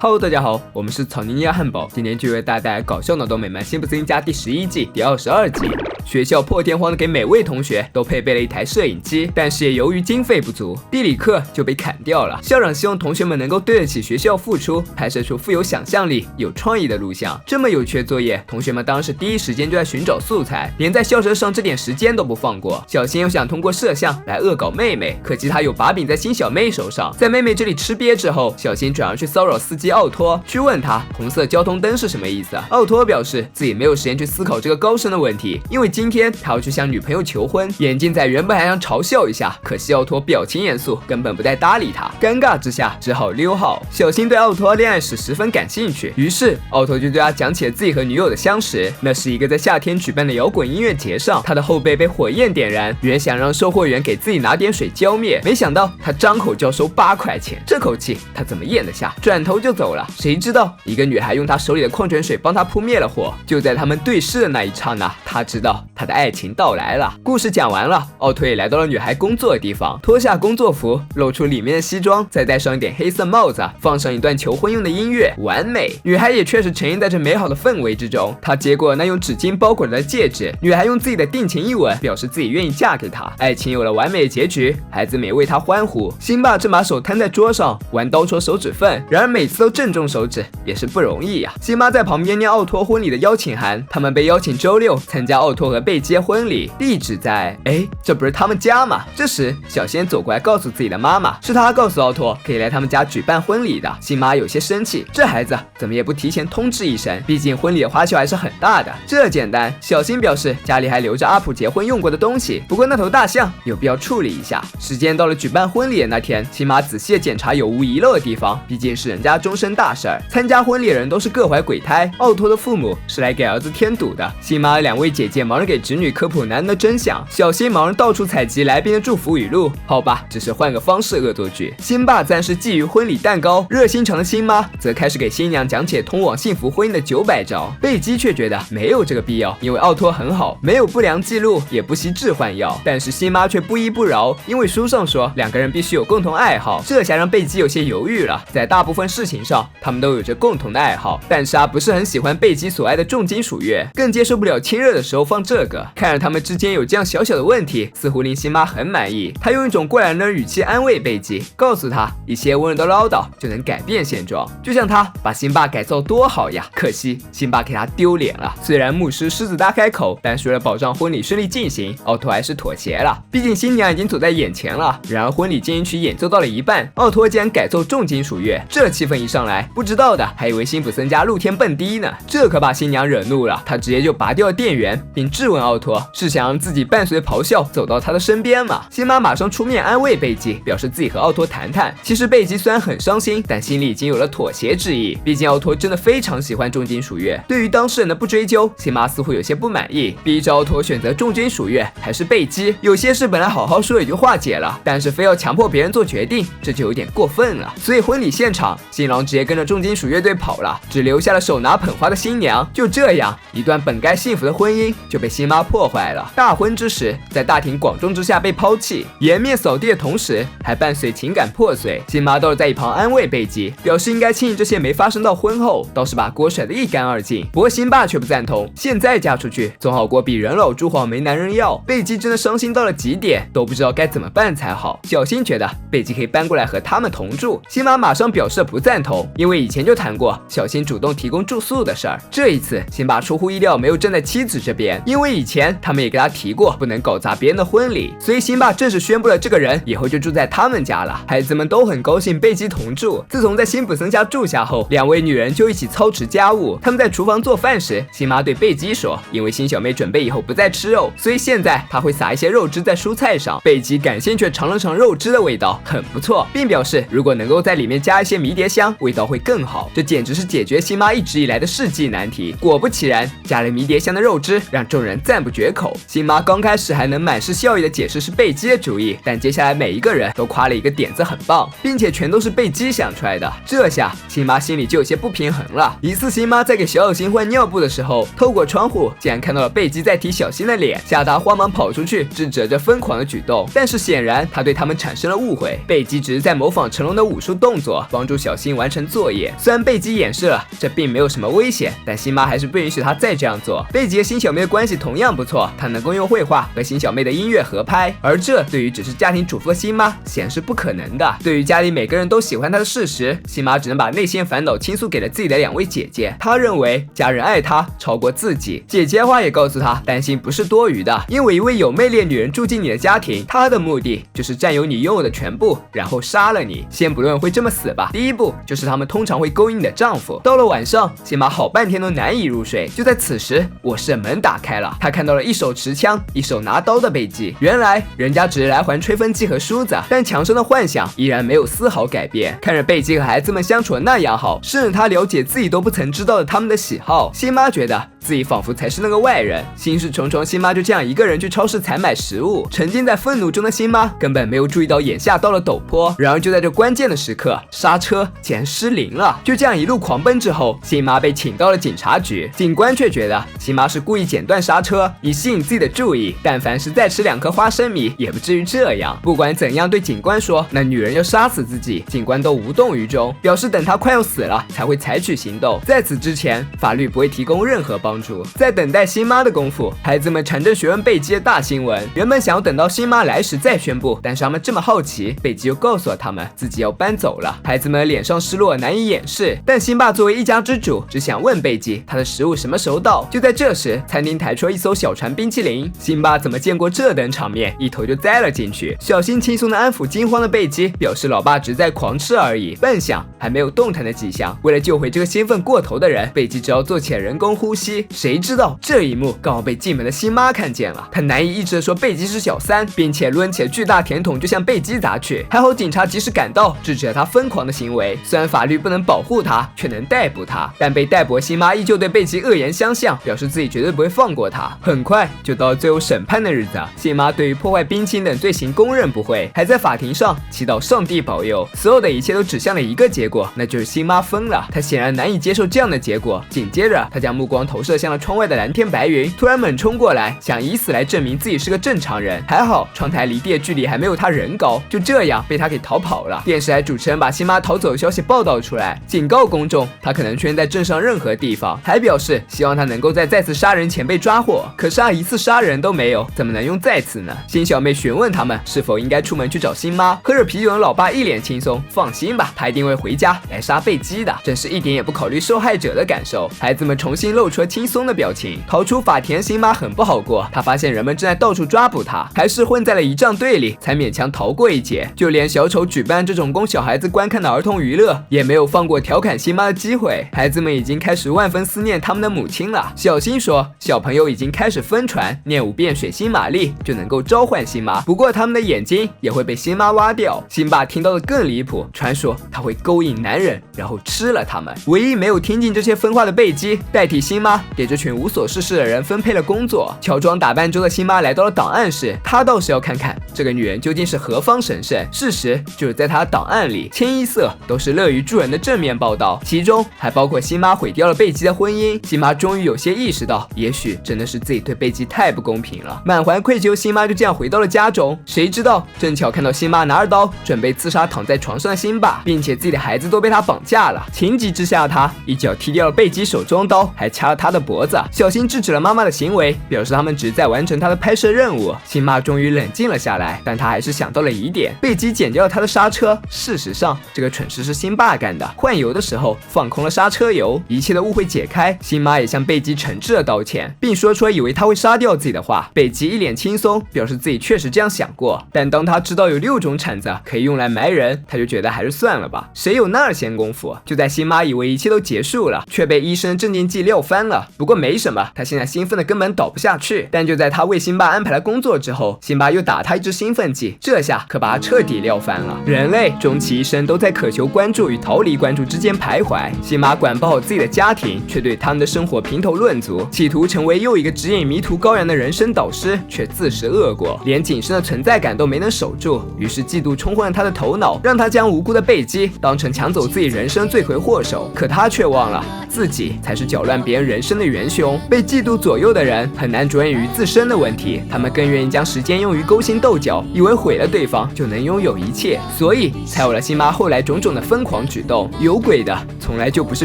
Hello， 大家好，我们是草泥尼亚汉堡，今天就为大家带来搞笑脑洞美漫辛普森家第11季第22集。学校破天荒的给每位同学都配备了一台摄影机，但是也由于经费不足，地理课就被砍掉了。校长希望同学们能够对得起学校付出，拍摄出富有想象力、有创意的录像。这么有趣的作业，同学们当然是第一时间就在寻找素材，连在校车上这点时间都不放过。小新又想通过摄像来恶搞妹妹，可惜他有把柄在新小妹手上。在妹妹这里吃瘪之后，小新转而去骚扰司机奥托，去问他红色交通灯是什么意思。奥托表示自己没有时间去思考这个高深的问题，因为今天他要去向女朋友求婚。眼镜仔原本还想嘲笑一下，可惜奥托表情严肃，根本不带搭理他。尴尬之下只好溜号。小新对奥托恋爱史十分感兴趣，于是奥托就对他讲起了自己和女友的相识。那是一个在夏天举办的摇滚音乐节上，他的后背被火焰点燃，原想让售货员给自己拿点水浇灭，没想到他张口就要收8块钱，这口气他怎么咽得下？转头就走了。谁知道一个女孩用他手里的矿泉水帮他扑灭了火。就在他们对视的那一刹那，他知道他的爱情到来了。故事讲完了，奥托也来到了女孩工作的地方，脱下工作服，露出里面的西装，再戴上一点黑色帽子，放上一段求婚用的音乐，完美。女孩也确实沉浸在这美好的氛围之中。她接过那用纸巾包裹着的戒指，女孩用自己的定情一吻表示自己愿意嫁给他。爱情有了完美的结局，孩子们也为他欢呼。辛巴正把手摊在桌上玩刀戳手指缝，然而每次都正中手指也是不容易呀。辛巴在旁边念奥托婚礼的邀请函，他们被邀请周6参加奥托和贝基的婚礼，地址在这不是他们家吗？这时小仙走过来告诉自己的妈妈，是他告诉奥托可以来他们家举办婚礼的。辛妈有些生气，这孩子怎么也不提前通知一声，毕竟婚礼的花销还是很大的。这简单，小新表示家里还留着阿普结婚用过的东西，不过那头大象有必要处理一下。时间到了举办婚礼的那天，辛妈仔细的检查有无遗漏的地方，毕竟是人家终身大事儿。参加婚礼的人都是各怀鬼胎，奥托的父母是来给儿子添堵的。辛妈2位姐姐忙着给侄女科普男人的真相，小新忙着到处采集来宾的祝福语录。好吧，只是换个方式恶作剧。辛爸暂时觊觎婚礼蛋糕，热心肠的辛妈则开始给新娘讲解通往幸福婚姻的900招。贝基却觉得没有这个必要，因为奥托很好，没有不良记录，也不惜置换药。但是辛妈却不依不饶，因为书上说2个人必须有共同爱好，这下让贝基有些犹豫了。在大部分事情上，他们都有着共同的爱好，但是他不是很喜欢贝基所爱的重金属乐，更接受不了亲热的时候放这个。看着他们之间有这样小小的问题，似乎令辛妈很满意。他用一种过来人的语气安慰贝基，告诉他一些温柔的唠叨就能改变现状，就像他把辛巴改造多好呀。可惜辛巴给他丢脸了。虽然牧师狮子大开口，但是为了保障婚礼顺利进行，奥托还是妥协了。毕竟新娘已经走在眼前了。然而婚礼进行曲演奏到了一半，奥托竟然改奏重金属乐，这气氛一上来，不知道的还以为辛普森家露天蹦迪呢。这可把新娘惹怒了，她直接就拔掉了电源，并质问奥托是想让自己伴随咆哮走到他的身边吗？辛妈马上出面安慰贝基，表示自己和奥托谈谈。其实贝基虽然很伤心，但心里已经有了妥协之意，毕竟奥托真的非常喜欢重金属乐。对于当事人的不追究，辛妈似乎有些不满意，逼着奥托选择重金属乐还是贝基。有些事本来好好说也就化解了，但是非要强迫别人做决定，这就有点过分了。所以婚礼现场，新郎直接跟着重金属乐队跑了，只留下了手拿捧花的新娘。就这样，一段本该幸福的婚姻就被辛妈破坏了。大婚之时，在大庭广众之下被抛弃，颜面扫地的同时，还伴随情感破碎。辛妈倒是在一旁安慰贝基，表示应该庆幸这些没发生到婚后，倒是把锅甩得一干二净。不过辛爸却不赞同，现在嫁出去总好过比人老珠黄没男人要。贝基真的伤心到了极点，都不知道该怎么办才好。小新觉得贝基可以搬过来和他们同住，辛妈马上表示不赞同，因为以前就谈过小新主动提供住宿的事儿。这一次辛爸出乎意料没有站在妻子这边，因为以前他们也给他提过不能搞砸别人的婚礼，所以辛爸正式宣布了这个人以后就住在他们家了。孩子们都很高兴贝基同住。自从在辛普森家住下后，2位女人就一起操持家务。他们在厨房做饭时，辛妈对贝基说，因为新小妹准备以后不再吃肉，所以现在她会撒一些肉汁在蔬菜上。贝基感兴趣尝了尝肉汁的味道，很不错，并表示如果能够在里面加一些迷迭香，味道会更好。这简直是解决辛妈一直以来的世纪难题。果不其然，加了迷迭香的肉汁让众人人赞不绝口。辛妈刚开始还能满是笑意的解释是贝基的主意，但接下来每一个人都夸了一个点子很棒，并且全都是贝基想出来的。这下辛妈心里就有些不平衡了。一次辛妈在给小新换尿布的时候，透过窗户竟然看到了贝基在提小新的脸，吓他慌忙跑出去制止这疯狂的举动。但是显然他对他们产生了误会，贝基只是在模仿成龙的武术动作，帮助小新完成作业。虽然贝基掩饰了这并没有什么危险，但辛妈还是不允许他再这样做。贝基和辛小妹的关系同样不错，他能够用绘画和辛小妹的音乐合拍，而这对于只是家庭主妇的辛妈显然是不可能的。对于家里每个人都喜欢她的事实，辛妈只能把内心烦恼倾诉给了自己的2位姐姐。她认为家人爱她超过自己。姐姐的话也告诉她，担心不是多余的，因为一位有魅力的女人住进你的家庭，她的目的就是占有你拥有的全部，然后杀了你。先不论会这么死吧，第一步就是他们通常会勾引你的丈夫。到了晚上，辛妈好半天都难以入睡。就在此时，卧室的门打开了，她看到了一手持枪一手拿刀的贝基。原来人家只是来还吹风机和梳子，但强生的幻想依然没有丝毫改变。看着贝基和孩子们相处的那样好，甚至他了解自己都不曾知道的他们的喜好，辛妈觉得自己仿佛才是那个外人。心事重重，辛妈就这样一个人去超市采买食物。沉浸在愤怒中的辛妈根本没有注意到眼下到了陡坡，然而就在这关键的时刻，刹车竟然失灵了。就这样一路狂奔之后，辛妈被请到了警察局。警官却觉得辛妈是故意剪断刹车以吸引自己的注意，但凡是再吃2颗花生米也不至于这样。不管怎样对警官说那女人要杀死自己，警官都无动于衷，表示等她快要死了才会采取行动，在此之前法律不会提供任何帮助。在等待辛妈的功夫，孩子们缠着询问贝基的大新闻。原本想要等到辛妈来时再宣布，但是他们这么好奇，贝基又告诉了他们自己要搬走了。孩子们脸上失落难以掩饰，但辛爸作为一家之主，只想问贝基他的食物什么时候到。就在这时，餐厅抬出了一艘小船冰淇淋，辛爸怎么见过这等场面，一头就栽了进去。小新轻松的安抚惊慌的贝基，表示老爸只在狂吃而已，半晌还没有动弹的迹象。为了救回这个兴奋过头的人，贝基只好做起了人工呼吸。谁知道这一幕刚好被进门的辛妈看见了，她难以抑制的说贝基是小三，并且抡起了巨大甜筒就向贝基砸去。还好警察及时赶到，制止了他疯狂的行为。虽然法律不能保护他，却能逮捕他，但被逮捕的辛妈依旧对贝基恶言相向，表示自己绝对不会放过他。很快就到了最后审判的日子，辛妈对于破坏冰淇淋等罪行供认不讳，还在法庭上祈祷上帝保佑。所有的一切都指向了一个结果，那就是辛妈疯了。她显然难以接受这样的结果，紧接着她将目光投射向了窗外的蓝天白云，突然猛冲过来，想以此来证明自己是个正常人。还好窗台离地的距离还没有他人高，就这样被他给逃跑了。电视台主持人把辛妈逃走的消息报道出来，警告公众他可能出现在镇上任何地方，还表示希望他能够在再次杀人前被抓获。可杀一次杀人都没有，怎么能用再次呢？辛小妹询问他们是否应该出门去找辛妈。喝着啤酒的老爸一脸轻松，放心吧，他一定会回家来杀贝基的，真是一点也不考虑受害者的感受。孩子们重新露出了轻松的表情。逃出法庭的辛妈很不好过，她发现人们正在到处抓捕她，还是混在了仪仗队里才勉强逃过一劫。就连小丑举办这种供小孩子观看的儿童娱乐，也没有放过调侃辛妈的机会。孩子们已经开始万分思念他们的母亲了。小新说，小朋友已经开始疯传，念5遍水星玛丽就能够召唤辛妈，不过他们的眼睛也会被辛妈挖掉。辛爸听到的更离谱，传说他会勾引男人，然后吃了他们。唯一没有听进这些疯话的贝基，代替辛妈给这群无所事事的人分配了工作。乔装打扮中的辛妈来到了档案室，她倒是要看看这个女人究竟是何方神圣。事实就是在她的档案里，清一色都是乐于助人的正面报道，其中还包括辛妈毁掉了贝基的婚姻。辛妈终于有些意识到，也许真的是自己对贝基太不公平了。满怀愧疚，辛妈就这样回到了家中。谁知道正巧看到辛妈拿着刀准备刺杀躺在床上的辛爸，并且自己的孩子都被他绑架了。情急之下，他一脚踢掉了贝基手中刀，还掐了他的脖子。小新制止了妈妈的行为，表示他们只是在完成他的拍摄任务。辛妈终于冷静了下来，但他还是想到了疑点，贝基剪掉了他的刹车。事实上，这个蠢事是辛爸干的，换油的时候放空了刹车油。一切的误会解开，辛妈也向贝基诚挚的道歉，并说出了以为他会杀掉自己的话。贝基一脸轻松，表示自己确实这样想过，但当他知道有6种铲子可以用来埋人，他就觉得还是算了吧。谁有有那闲工夫。就在辛妈以为一切都结束了，却被医生镇静剂撂翻了。不过没什么，他现在兴奋的根本倒不下去。但就在他为辛巴安排了工作之后，辛巴又打他一支兴奋剂，这下可把他彻底撂翻了。人类终其一生都在渴求关注与逃离关注之间徘徊。辛巴管不好自己的家庭，却对他们的生活评头论足，企图成为又一个指引迷途羔羊的人生导师，却自食恶果，连仅剩的存在感都没能守住。于是嫉妒冲昏了他的头脑，让他将无辜的贝基当成抢走自己人生罪魁祸首。可他却忘了，自己才是搅乱别人人生的元凶。被嫉妒左右的人很难着眼于自身的问题，他们更愿意将时间用于勾心斗角，以为毁了对方就能拥有一切，所以才有了辛巴后来种种的疯狂举动。有鬼的从来就不是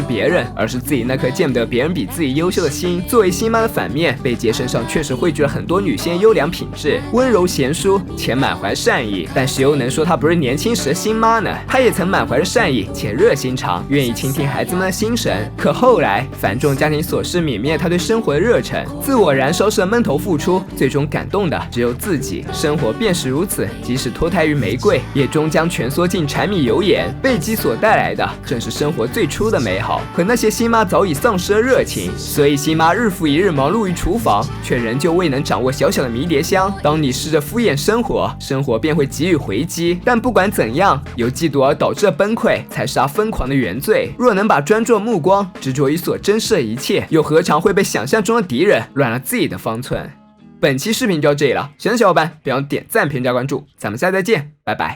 别人，而是自己那颗见不得别人比自己优秀的心。作为辛巴的反面，贝基身上确实汇聚了很多女性优良品质，温柔贤淑且满怀善意，但谁又能说她不是年轻时的辛妈呢？她也曾满怀着善意且热心肠，愿意倾听孩子们的心声。可后来繁重家庭琐事泯灭她对生活的热忱，自我燃烧式的闷头付出，最终感动的只有自己。生活便是如此，即使脱胎于玫瑰，也终将蜷缩进柴米油盐。贝基所带来的正是生活最初的美好。可那些辛妈早已丧失了热情，所以辛妈日复一日忙碌于厨房，却仍旧未能掌握小小的迷迭香。当你试着敷衍生活，生活便会给予回击。但不管怎样，由嫉妒而导致的崩溃才是他疯狂的原罪。若能把专注的目光执着于所珍视的一切，又何尝会被想象中的敌人乱了自己的方寸？本期视频就到这里了，喜欢的小伙伴别忘点赞、评论、加关注，咱们下次再见，拜拜。